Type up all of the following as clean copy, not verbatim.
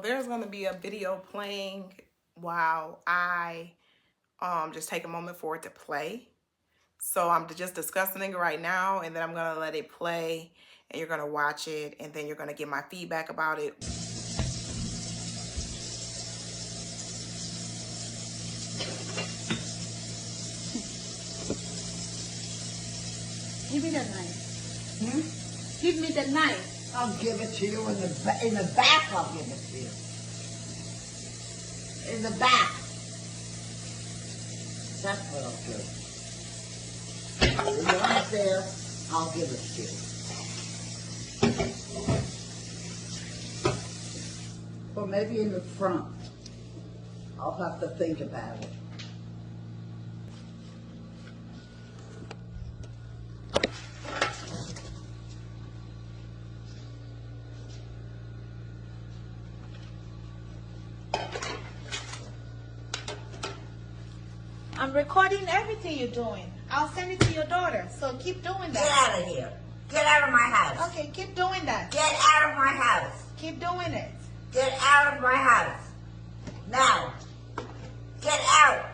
There's going to be a video playing while I just take a moment for it to play. So I'm just discussing it right now, and then I'm going to let it play, and you're going to watch it, and then you're going to get my feedback about it. Give me that knife. Give me the knife. I'll give it to you in the back. I'll give it to you. In the back. That's what I'll do. When you're not there, I'll give it to you. Or maybe in the front. I'll have to think about it. I'm recording everything you're doing. I'll send it to your daughter. So keep doing Get that. out of here. Get out of my house. Okay, keep doing that. Get out of my house. Keep doing it. Get out of my house. Now. Get out.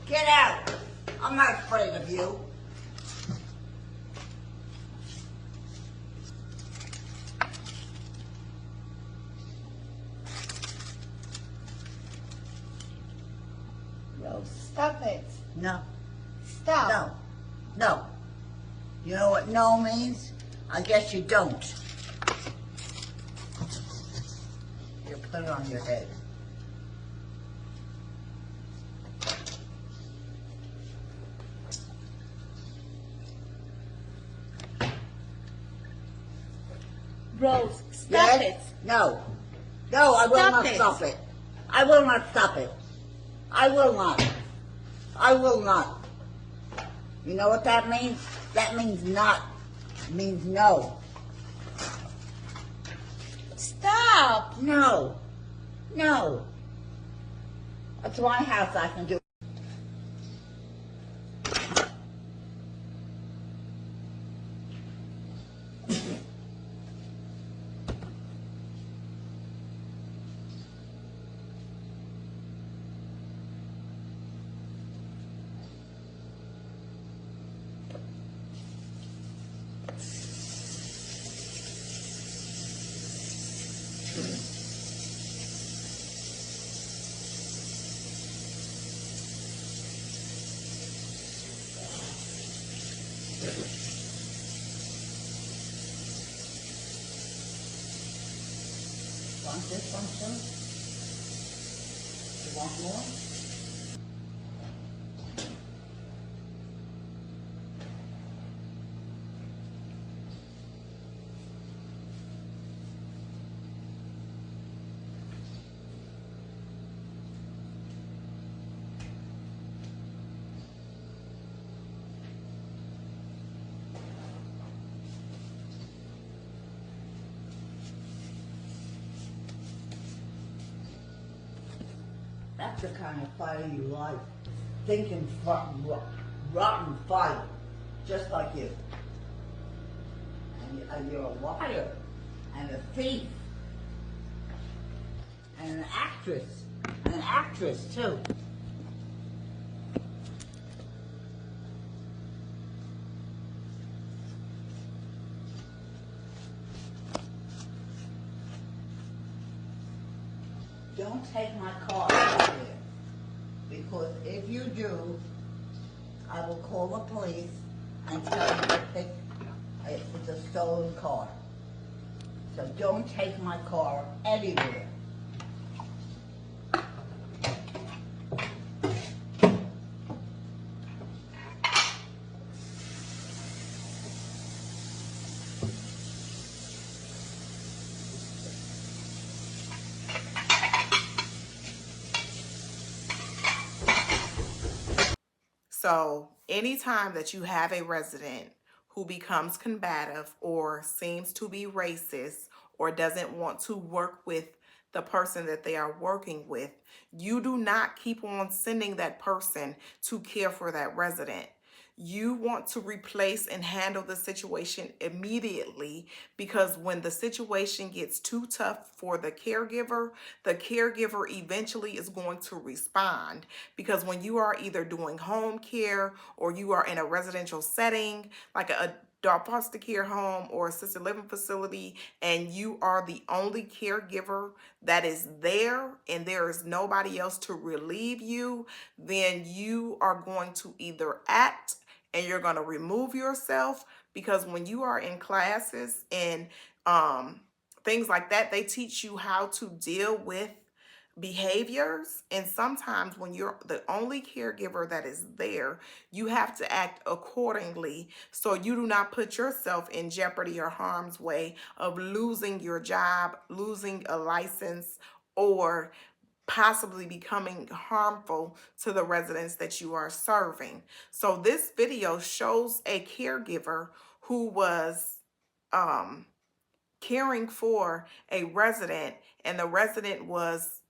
Get out. I'm not afraid of you. No. Stop it. No. Stop. No. No. You know what no means? I guess you don't. You put it on your head. Rose, stop it. No. No, I will Stop not it. stop it. I will not stop it. I will not. I will not. You know what that means? That means not. It means no. Stop. No. No. That's my house. I can do. Want this one too? You want more? That's the kind of fire you like. Thinking rotten fire. Just like you. And you're a liar. And a thief. And an actress. An actress too. Don't take my car out there, because if you do, I will call the police and tell you that it's a stolen car. So don't take my car anywhere. So anytime that you have a resident who becomes combative or seems to be racist or doesn't want to work with the person that they are working with, you do not keep on sending that person to care for that resident. You want to replace and handle the situation immediately, because when the situation gets too tough for the caregiver eventually is going to respond. Because when you are either doing home care or you are in a residential setting, like a adult foster care home or assisted living facility, and you are the only caregiver that is there and there is nobody else to relieve you, then you are going to either act and you're going to remove yourself. Because when you are in classes and um, things like that, they teach you how to deal with behaviors. And sometimes when you're the only caregiver that is there, you have to act accordingly so you do not put yourself in jeopardy or harm's way of losing your job, losing a license, or possibly becoming harmful to the residents that you are serving. So this video shows a caregiver who was um, caring for a resident, and the resident was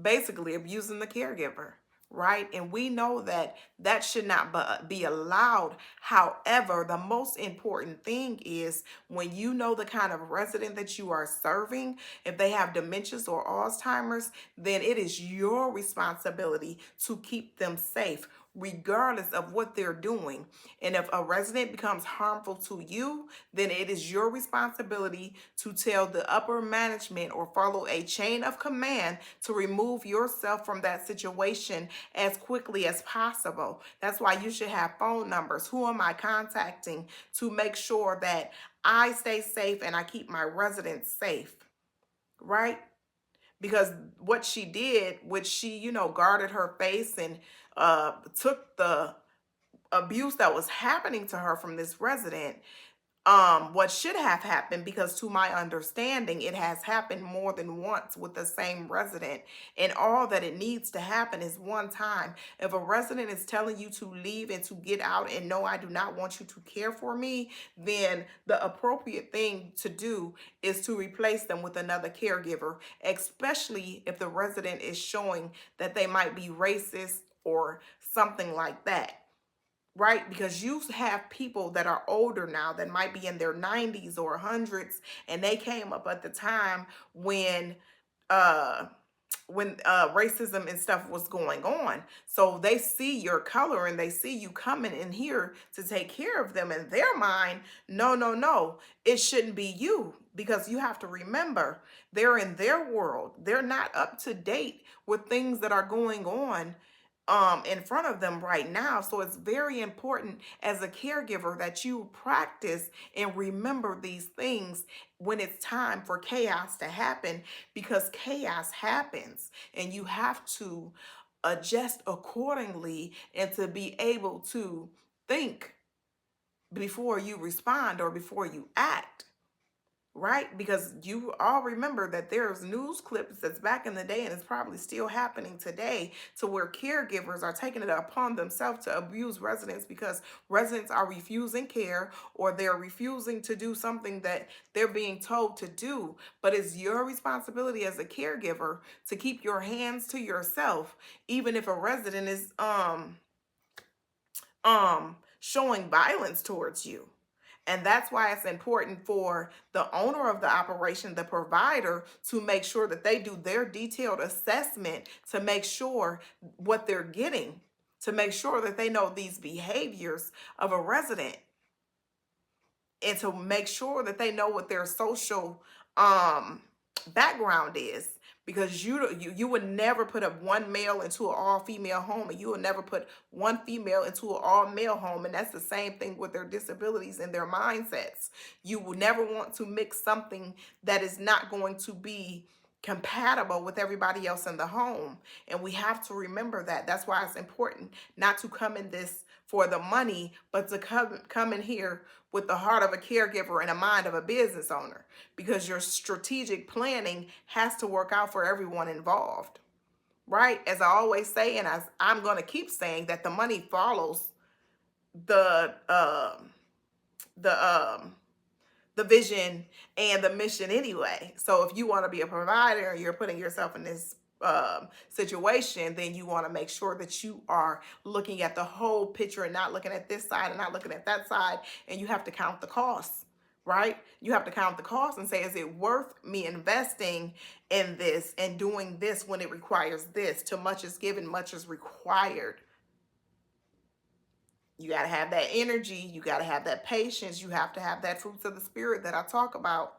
basically abusing the caregiver, right? And we know that that should not be allowed. However, the most important thing is when you know the kind of resident that you are serving, if they have dementias or Alzheimer's, then it is your responsibility to keep them safe, regardless of what they're doing. And if a resident becomes harmful to you, then it is your responsibility to tell the upper management or follow a chain of command to remove yourself from that situation as quickly as possible. That's why you should have phone numbers. Who am I contacting to make sure that I stay safe and I keep my residents safe, right? Because what she did, which she, guarded her face and took the abuse that was happening to her from this resident, what should have happened, because to my understanding it has happened more than once with the same resident, and all that it needs to happen is one time. If a resident is telling you to leave and to get out and no, I do not want you to care for me, then the appropriate thing to do is to replace them with another caregiver, especially if the resident is showing that they might be racist or something like that, right? Because you have people that are older now that might be in their 90s or hundreds, and they came up at the time uh when racism and stuff was going on. So they see your color and they see you coming in here to take care of them. In their mind, no, no, no, it shouldn't be you, because you have to remember they're in their world. They're not up to date with things that are going on in front of them right now. So it's very important as a caregiver that you practice and remember these things when it's time for chaos to happen, because chaos happens and you have to adjust accordingly and to be able to think before you respond or before you act. Right? Because you all remember that there's news clips that's back in the day, and it's probably still happening today, to where caregivers are taking it upon themselves to abuse residents because residents are refusing care or they're refusing to do something that they're being told to do. But it's your responsibility as a caregiver to keep your hands to yourself, even if a resident is showing violence towards you. And that's why it's important for the owner of the operation, the provider, to make sure that they do their detailed assessment to make sure what they're getting, to make sure that they know these behaviors of a resident, and to make sure that they know what their social background is. Because you would never put one male into an all-female home, and you would never put one female into an all-male home. And that's the same thing with their disabilities and their mindsets. You will never want to mix something that is not going to be compatible with everybody else in the home. And we have to remember that. That's why it's important not to come in this for the money, but to come in here with the heart of a caregiver and a mind of a business owner, because your strategic planning has to work out for everyone involved, right? As I always say, and as I'm going to keep saying, that the money follows the vision and the mission anyway. So if you want to be a provider, you're putting yourself in this situation, then you want to make sure that you are looking at the whole picture and not looking at this side and not looking at that side. And you have to count the costs, right? You have to count the costs and say, is it worth me investing in this and doing this when it requires this? Too much is given, much is required. You got to have that energy. You got to have that patience. You have to have that fruits of the spirit that I talk about.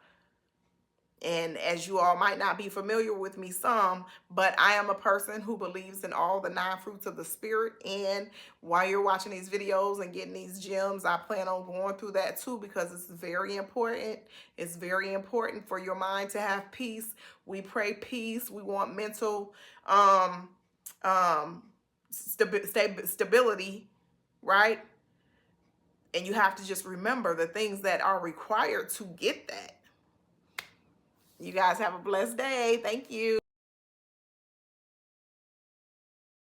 And as you all might not be familiar with me some, but I am a person who believes in all the 9 fruits of the spirit. And while you're watching these videos and getting these gems, I plan on going through that too, because it's very important. It's very important for your mind to have peace. We pray peace. We want mental stability, right? And you have to just remember the things that are required to get that. You guys have a blessed day. Thank you.